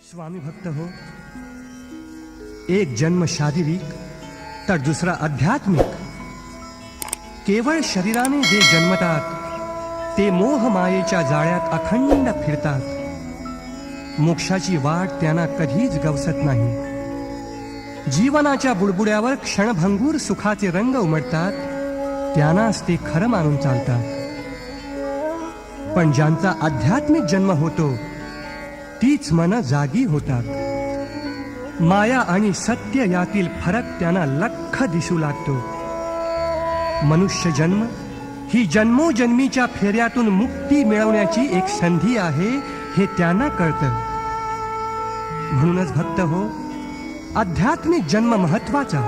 स्वामी भक्त हो, एक जन्म शारीरिक तर दुसरा आध्यात्मिक. केवळ शरीराने जे जन्मतात ते मोह मायेच्या जाळ्यात अखंड फिरतात. मोक्षाची वाट त्यांना कधीच गवसत नाही. जीवनाच्या बुडबुड्यावर क्षणभंगूर सुखाचे रंग उमटतात, त्यांनाच ते खरं मानून चालतात. पण ज्यांचा आध्यात्मिक जन्म होतो तीच मन जागी होतात. माया आणि सत्य यातील फरक त्यांना लख्ख दिसू लागतो. मनुष्य जन्म ही जन्मोजन्मीच्या फेऱ्यातून मुक्ती मिळवण्याची एक संधी आहे हे त्यांना कळतं. म्हणूनच भक्त हो, आध्यात्मिक जन्म महत्वाचा.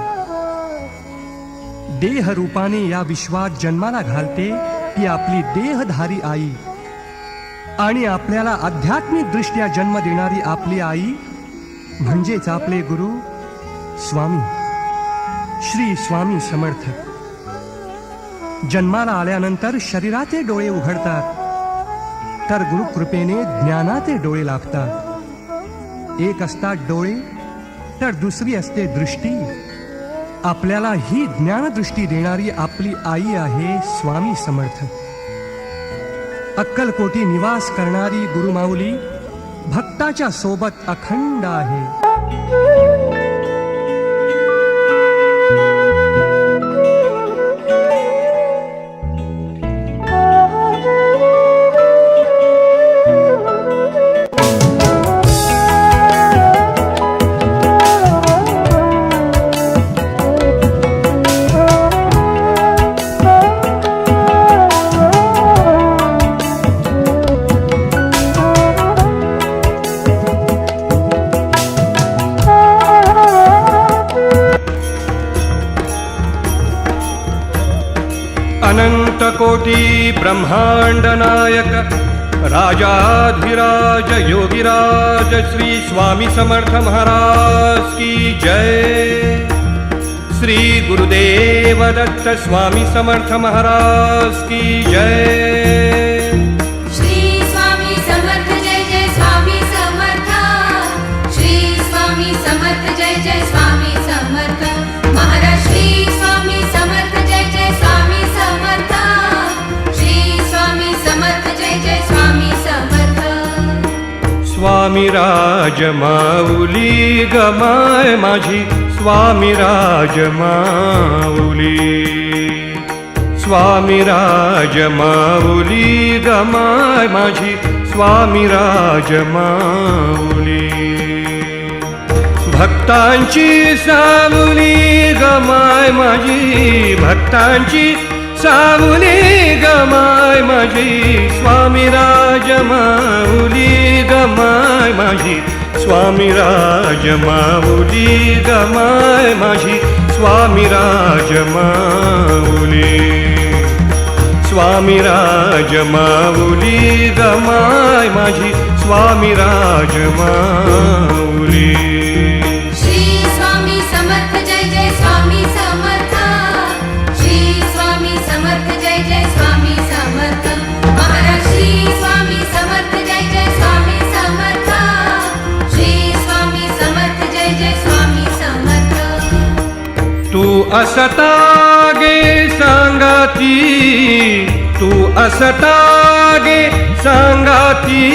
देह रूपाने या विश्वात जन्माला घालते ती आपली देहधारी आई, आणि आपल्याला आध्यात्मिक दृष्ट्या जन्म देणारी आपली आई म्हणजेच आपले गुरु स्वामी श्री स्वामी समर्थ. जन्माला आल्यानंतर शरीराचे डोळे उघडतात, तर गुरुकृपेने ज्ञानाचे डोळे लागतात. एक असतात डोळे तर दुसरी असते दृष्टी. आपल्याला ही ज्ञानदृष्टी देणारी आपली आई आहे स्वामी समर्थ. अक्कलकोटी निवास करणारी गुरुमाऊली भक्ताच्या सोबत अखंड आहे. अनंत कोटी ब्रह्मांड नायक राजाधिराज योगीराज श्री स्वामी समर्थ महाराज की जय. श्री गुरुदेव दत्त स्वामी समर्थ महाराज की जय. श्री स्वामी समर्थ जय जय स्वामी समर्थ. श्री स्वामी समर्थ जय जय स्वामी समर्थ महाराज. श्री स्वामी समर्थ जय जय स्वामी समर्थ. श्री स्वामी समर्थ जय जय स्वामी समर्थ. स्वामी राज माऊली गमाय माझी स्वामी राज माऊली. स्वामी राज माऊली गमाय माझी स्वामी राज माऊली. भक्तांची सावली गमाय माझी, भक्तांची सावली गमाय माझी स्वामी राज माऊली गमाय माझी. स्वामी राज माऊली गमाय माझी स्वामी राज माऊली. स्वामी राज माऊली गमाय माझी स्वामी राज माऊली. श्री स्वामी समर्थ जय जय स्वामी समर्थ. श्री स्वामी समर्थ जय जय स्वामी समर्थ महाराज. श्री स्वामी समर्थ जय जय स्वामी समर्थ. श्री स्वामी समर्थ जय जय स्वामी समर्थ. तू असता गे सांगाती, तू असता गे सांगाती,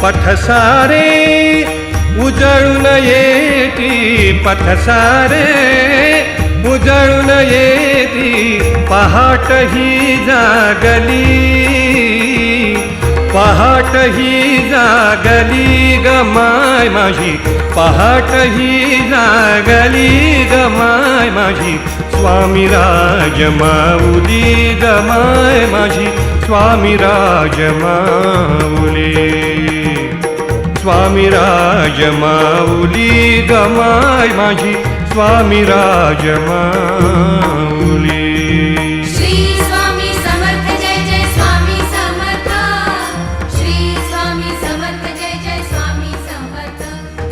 पथ सारे उजळून येती, पथ सारे उजळून येती. पहाट ही जागली, पहाट ही जागली गमाय माझी. पहाट ही जागली गमाय माझी स्वामी राज माऊली गमाय माझी स्वामी राज माऊली. स्वामी राज माऊली गमाय माझी स्वामी राज माऊली. श्री स्वामी समर्थ जय जय स्वामी समर्थ. श्री स्वामी समर्थ जय जय स्वामी समर्थ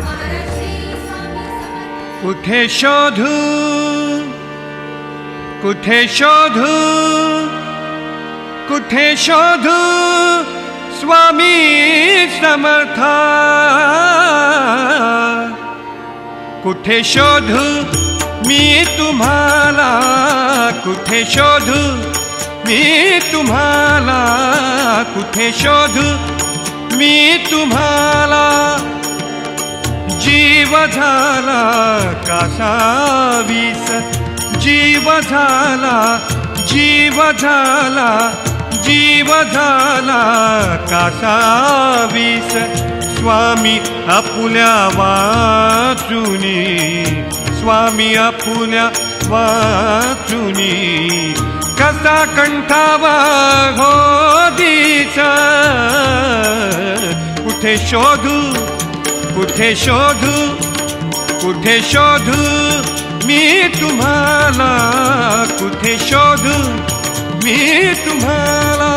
महाराज. श्री स्वामी समर्थ. कुठे शोधू, कुठे शोधू, कुठे शोधू स्वामी समर्था. कुठे शोधू मी तुम्हाला, कुठे शोधू मी तुम्हाला, कुठे शोधू मी तुम्हाला. जीव झाला कासावीस, जीव झाला, जीव झाला, जीव झाला कासावीस. स्वामी आपुल्या वाचुनी, स्वामी आपुल्या वाचुनी, कसा कंठावा होदीचा. कुठे शोधू, कुठे शोधू, कुठे शोधू मी तुम्हाला, कुठे शोधू मी तुम्हाला.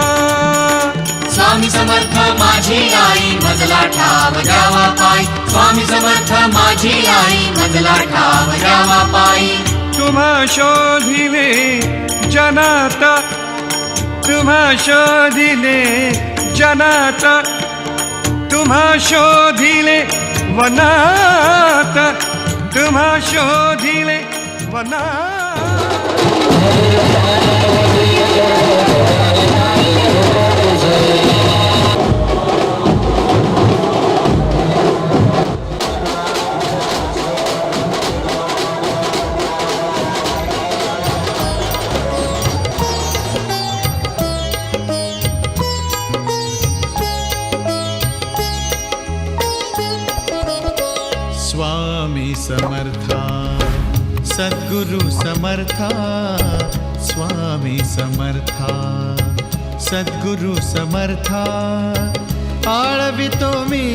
स्वामी समर्थ माझी आई मजला ठाव द्यावा पाय. स्वामी समर्थ माझी आई मजला ठाव द्यावा पाय. तुम्हा शोधिले जनात, तुम्हा शोधिले जनात, तुम्हा शोधिले वनात, तुम्हा शोधिले वनात. स्वामी समर्था सद्गुरु समर्था, स्वामी समर्था सद्गुरु समर्था. आळवितो मी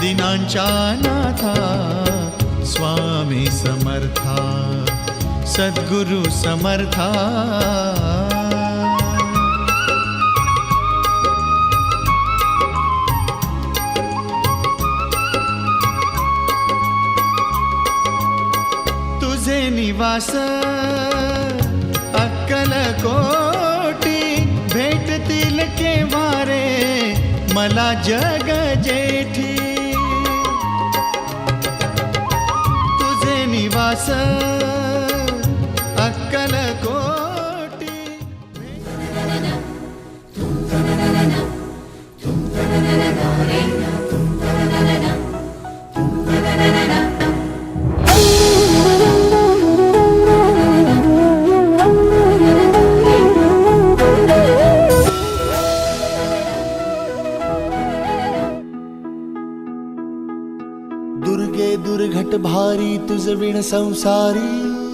दिनांच्या नाथा. स्वामी समर्था सद्गुरु समर्था. निवास अक्कलकोटी, भेटतील केव्हा रे मला जग जेठी. तुझे निवास अक्कलकोटी. दुर्गे दुर्घट भारी तुझ विण संसारी,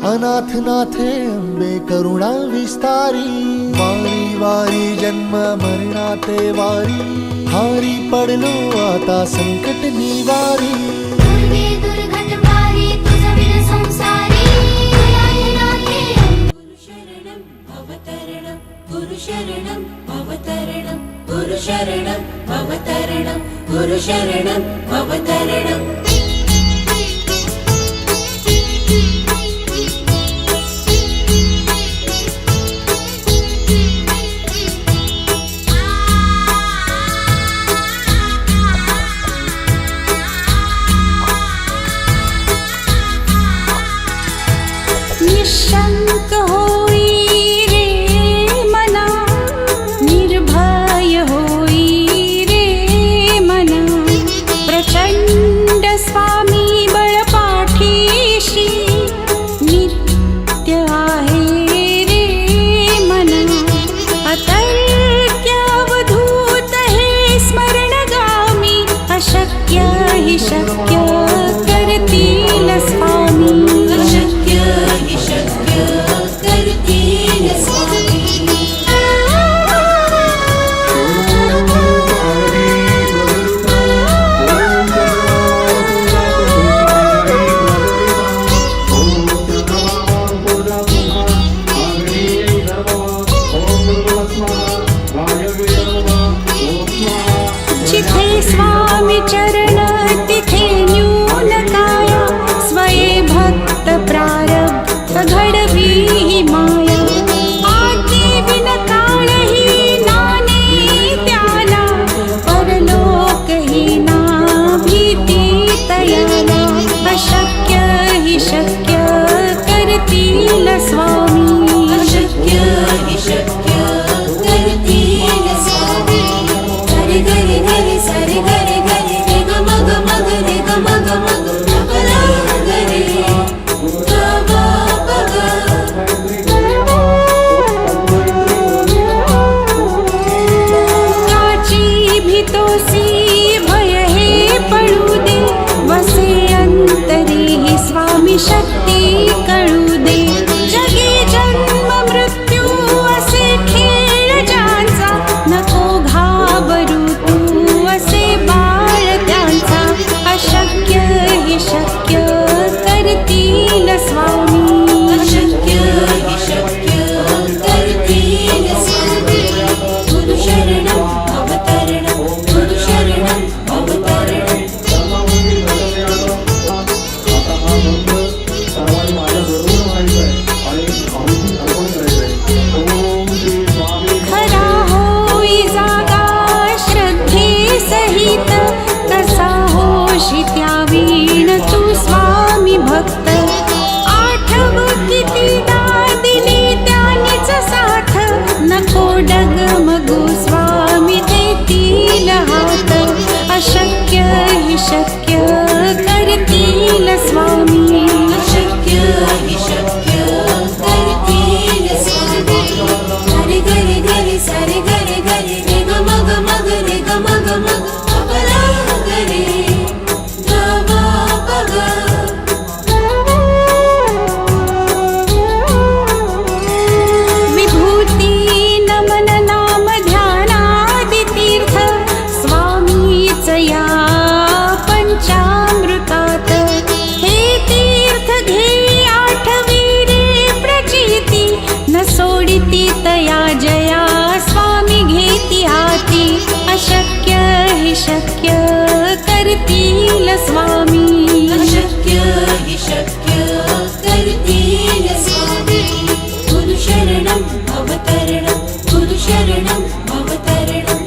अनाथ नाथे अंबे करुणा विस्तारी. वारी वारी जन्म मरणाते वारी, हारी पडलो आता संकट निवारी. दुर्गे दुर्घट भारी तुझ विण संसारी, अनाथनाथे गुरु शरणं भवतरणं, गुरु शरणं भवतरणं, गुरु शरणं भवतरणं, गुरु शरणं भवतरणं. निशंक होई रे मना, निर्भय होई रे मना. प्रचंड स्वामी बळपाठीशी, नित्य आहे रे मना. अतर्क्य अवधूत हे स्मरणगामी, अशक्य हि शक्य करतील स्वामी. जिथे स्वामी चरण तिथे न्यून काया, स्वये भक्त प्रारब्ध घडवी माया. आज्ञे बिन काळही नाने त्याला, परलोक ही ना शक्ती कळू दे. जगी जन्म मृत्यू असे खेळ ज्यांचा, नको घाबरू तू असे बाळ त्यांचा. अशक्य हे शक्य करतील स्वामी, अशक्य हि शक्य करतील स्वामी. गुरु शरणं अवतरणं, गुरु शरणं अवतरणं. खरा होई जागा श्रद्धे सहित, कसा होशी त्या वीण तू स्वामी भक्त. आठव कितीदा दिली त्यानीच साथ, नको डगमगू स्वामी देतील हात. अशक्य हि शक्य करतील स्वामी, अशक्य हि शक्य करतील स्वामी. गरे गरे गरे सारे गरे गरे रे ग मग मग रे ग मग मग अपरा गरे ग म पग. विभूती नमन नाम ध्यानादि तीर्थ, स्वामीच या पंचामृतात. हे तीर्थ घे आठवी रे प्रचिती, न सोडिती तया जया स्वामी घेती हाती. अशक्य हि शक्य करतील स्वामी, अशक्य हि शक्य करतील स्वामी. गुरु शरणं अवतरणं, गुरु शरणं अवतरणं.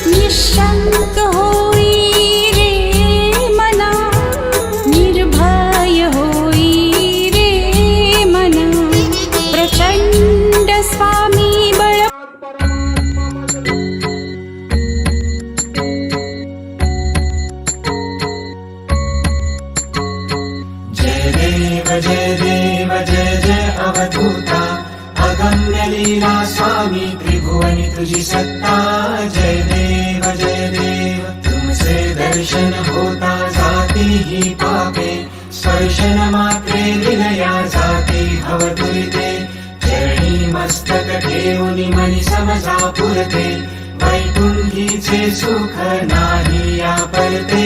निशंक होई रे मना, निर्भय होई रे मना. प्रचंड स्वामी बळ जय देव जय जय अवधूता. अगम्य लीला स्वामी त्रिभुवनी तुझी सत्ता. जय देव तुमसे दर्शन होता जाती ही पापे. स्पर्शन मात्रे विनया जाती भवदुरिते. चरणी मस्तक ठेवून मनी समजा पुरते. वैकुंठीचे सुख नाही या परते.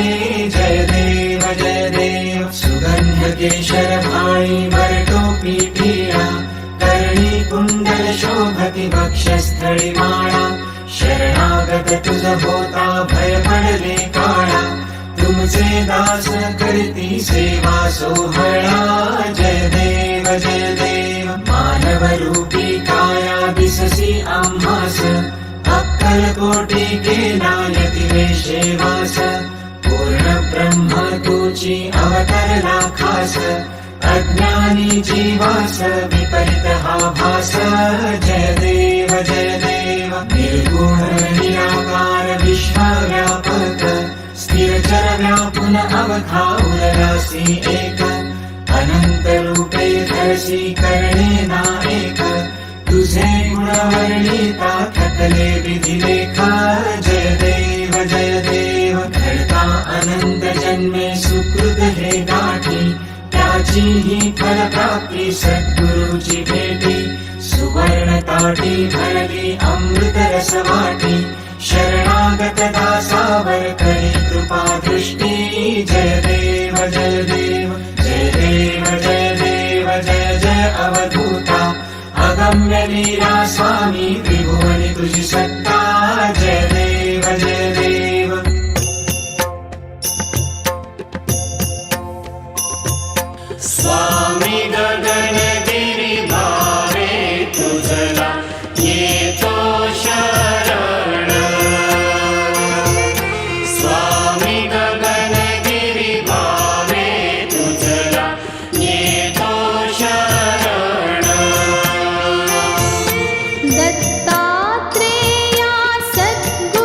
जय देव सुगंध केशर भाळी वर टोपी टिळा. कर्णी कुंडल शोभती वक्षस्थळी माळा. शरणागत तुझ होता भय पडले काळा. तुमचे दास करती सेवा सोहळा. जय देव मानव रूपी काया दिससी आम्हास. अक्कलकोटी केला यतिवेशे वास. पूर्ण ब्रह्म तुची अवतरला खास. अज्ञानी जीवास विपरीत हा भास. जय देव निर्गुण निराकार विश्वव्यापक. स्थिर चर व्यापुन अवघा उरलासी एक. अनंत रूपे धरसी करणे नाएक. तुझे गुण वर्णिता थकले विधिलेख. जय देव घडता अनंत जन्मे सुकृत हे गाठी. त्याची ही फलप्राप्ती सद्गुरूची भेटी. सुवर्ण ताटी भरली अमृत रस वाटी. शरणागत दासावर करी कृपा दृष्टी. जय देव जय जय अवधूता. अगम्य लीला स्वामी त्रिभुवनी तुझी सत्ता. जय देव स्वामी गगन गिरी भावे तुझला येतो शरण. स्वामी गगन गिरी भावे तुझला येतो शरण. दत्तात्रेया सद्गुरू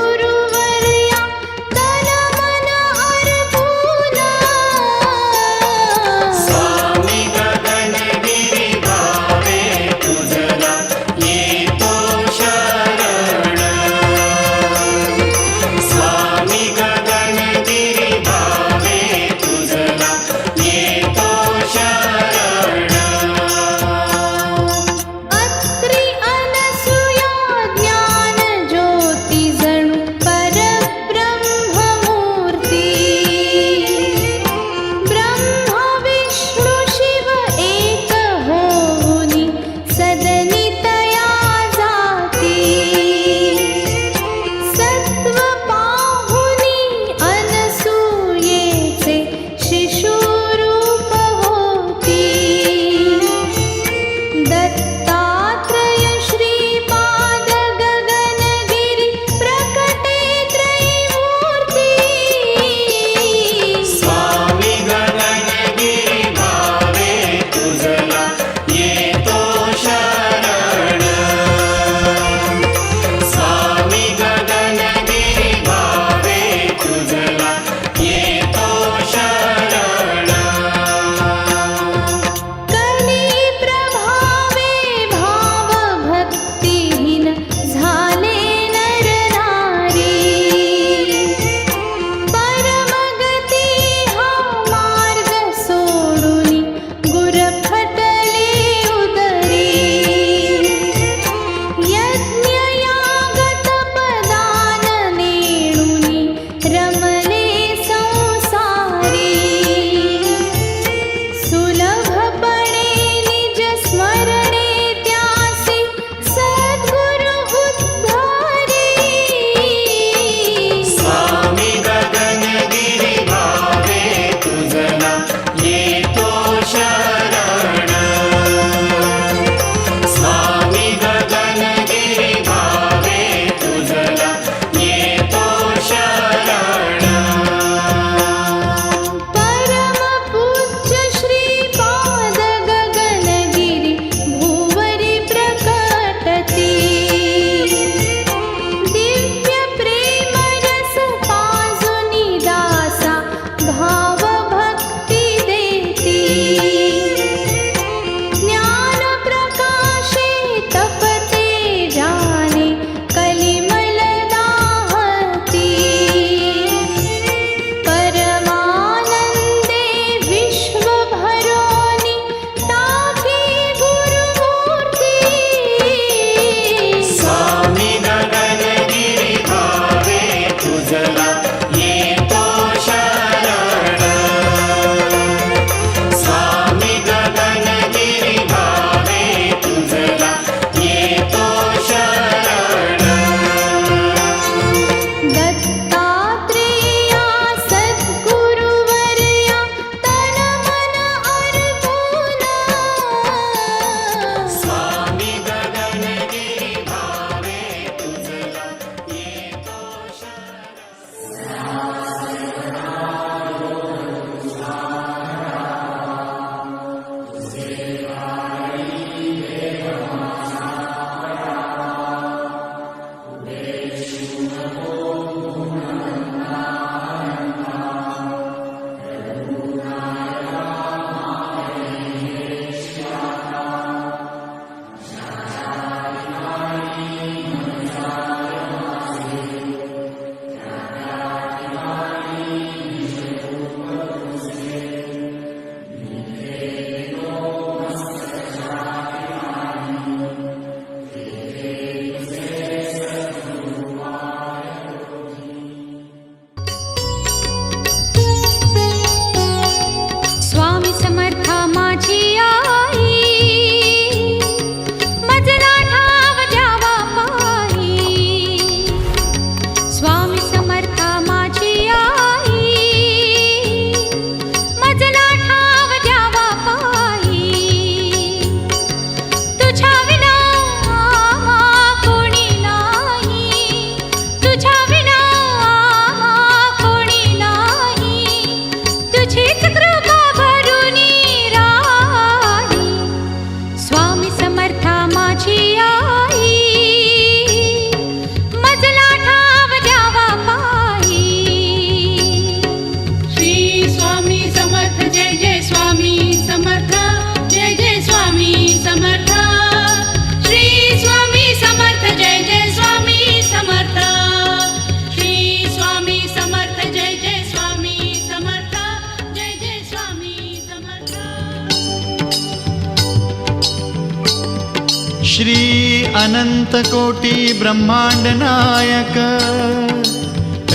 श्री अनंत कोटी ब्रह्मांड नायक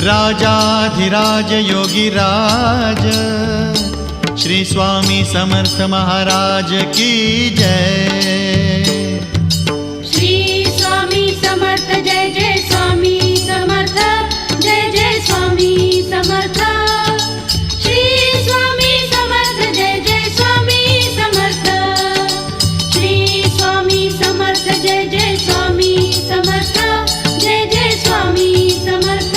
राजाधिराज योगीराज श्री स्वामी समर्थ महाराज की जय। श्री स्वामी समर्थ जय जय स्वामी समर्थ जय जय स्वामी समर्थ। श्री स्वामी समर्थ जय जय स्वामी समर्थ। श्री स्वामी समर्थ जय जय स्वामी समर्थ जय जय स्वामी समर्थ।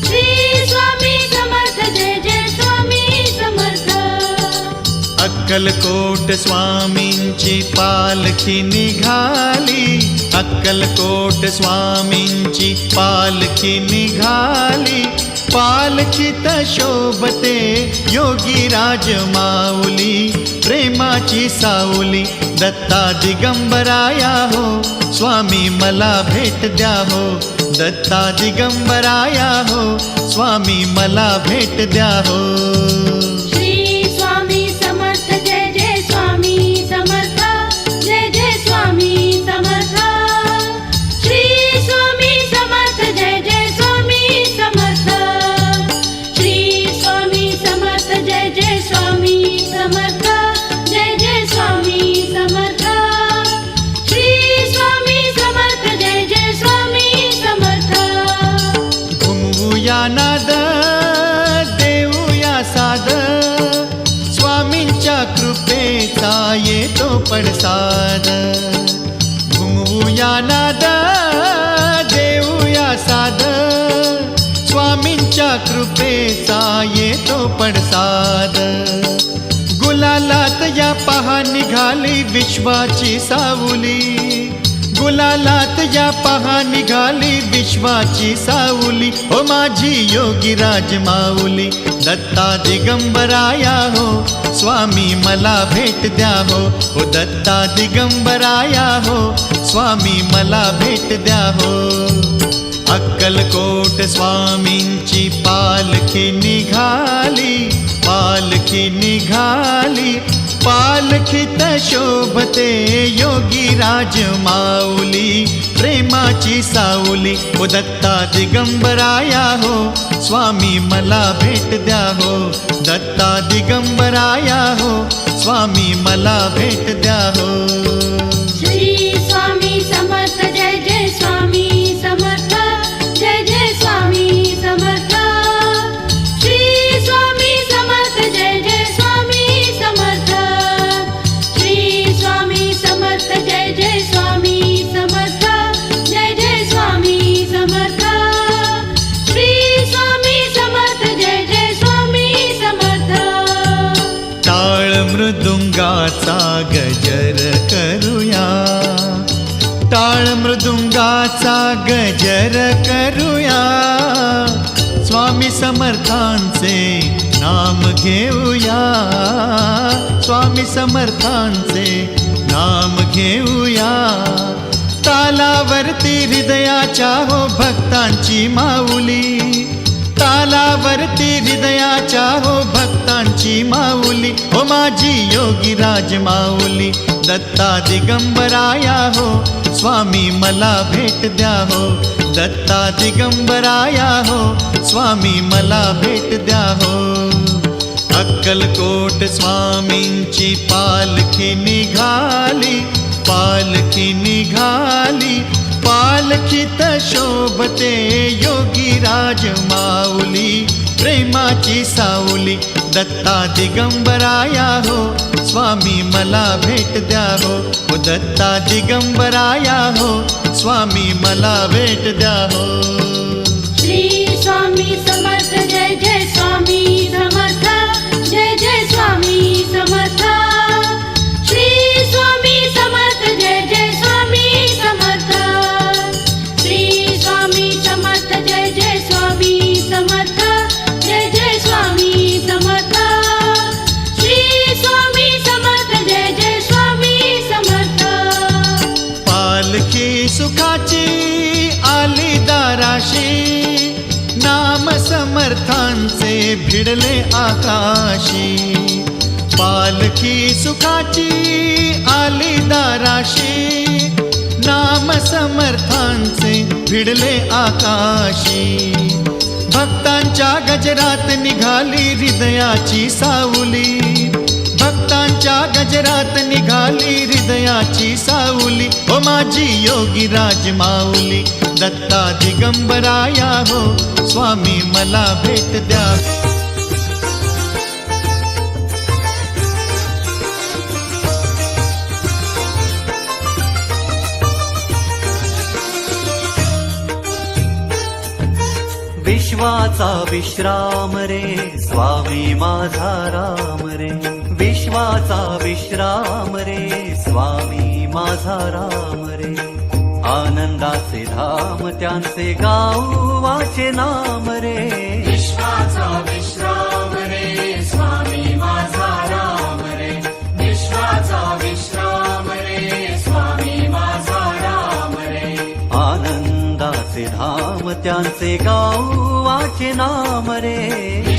श्री स्वामी समर्थ जय जय स्वामी समर्थ। अक्कलकोट स्वामींची पालखी निघाली, अक्कलकोट स्वामींची पालखी निघाली, पालखीत शोभते योगीराज माऊली, प्रेमाची सावली दत्ता दिगंबराया हो, स्वामी मला भेट द्या हो, दत्ता दिगंबराया हो, स्वामी मला भेट द्या हो। श्री स्वामी समर्थ जय जय स्वामी समर्थ जय जय स्वामी समर्थ। श्री स्वामी समर्थ जय जय स्वामी समर्थ। श्री स्वामी समर्थ जय जय स्वामी समर्थ जय जय स्वामी समर्थ। श्री स्वामी समर्थ जय जय स्वामी समर्थ। घुमवूया नाद देऊया साद, स्वामींच्या कृपेचा येतो पडसाद। घुमवूया नाद देऊया साद, स्वामींच्या कृपेचा येतो पडसाद। गुलालात या पहा निघाली विश्वाची सावली, गुलालात या पहा निघाली विश्वाची सावली, ओ माझी योगीराज माऊली दत्ता दिगंबराया हो, स्वामी मला भेट द्या हो, ओ दत्ता दिगंबराया हो, स्वामी मला भेट द्या हो। अक्कलकोट स्वामींची पालखी निघाली, पालखी निघाली, पालखीत शोभते योगीराज माऊली, प्रेमाची सावली ओ दत्ता दिगंबराया हो, स्वामी मला भेट द्या हो, दत्ता दिगंबराया हो, स्वामी मला भेट द्या हो। श्री स्वामी समर्थ जय जय स्वामी समर्थ जय जय स्वामी समर्थ। श्री स्वामी समर्थ जय जय स्वामी समर्थ। श्री स्वामी समर्थ जय जय स्वामी समर्थ जय जय स्वामी समर्थ। श्री स्वामी समर्थ जय जय स्वामी समर्थ। टाळ मृदुंगाचा गजर करूया, टाळ मृदुंगाचा गजर करूया, स्वामी समर्थांचे नाम घेऊया, स्वामी समर्थांचे नाम घेऊया। तालावरती हृदयाच्या हो भक्तांची माऊली, तालावरती हृदयाच्या हो भक्तांची माऊली, ओ माझी योगीराज माऊली दत्ता दिगंबराया हो, स्वामी मला भेट द्या हो, दत्ता दिगंबराया हो, स्वामी मला भेट द्या हो। अक्कलकोट स्वामींची पालखी निघाली, पालखी निघाली, पालखीत शोभते योगीराज माऊली, प्रेमाची सावली दत्ता दिगंबराया हो, स्वामी मला भेट द्या हो, ओ दत्ता दिगंबराया हो, स्वामी मला भेट द्या हो। श्री स्वामी समर्थ जय जय स्वामी समर्थ जय जय स्वामी समर्थ। श्री स्वामी समर्थ जय जय स्वामी समर्थ। श्री स्वामी समर्थ जय जय स्वामी समर्थ जय जय स्वामी समर्थ। श्री स्वामी समर्थ जय जय स्वामी समर्थ। पालखी सुखाची आली दाराशी, नाम समर्थांचे भिडले आकाशी, पालखी सुखाची आली दाराशी, नाम समर्थांचे भिडले आकाशी. भक्तांच्या गजरात निघाली हृदयाची सावली, भक्तांच्या गजरात निघाली हृदयाची सावली. ओ माझी योगी राज माऊली, दत्ता दिगंबराया हो, स्वामी मला भेट द्या. विश्वाचा विश्राम रे स्वामी माझा राम रे, विश्वाचा विश्राम रे स्वामी माझा राम रे. आनंदाचे धाम त्यांचे गावाचे नाम रे, विश्वाचा विश्राम रे स्वामी माझा राम रे, विश्वाचा विश्राम रे स्वामी माझा राम रे. आनंदाचे धाम त्यांचे गावाचे नाम रे.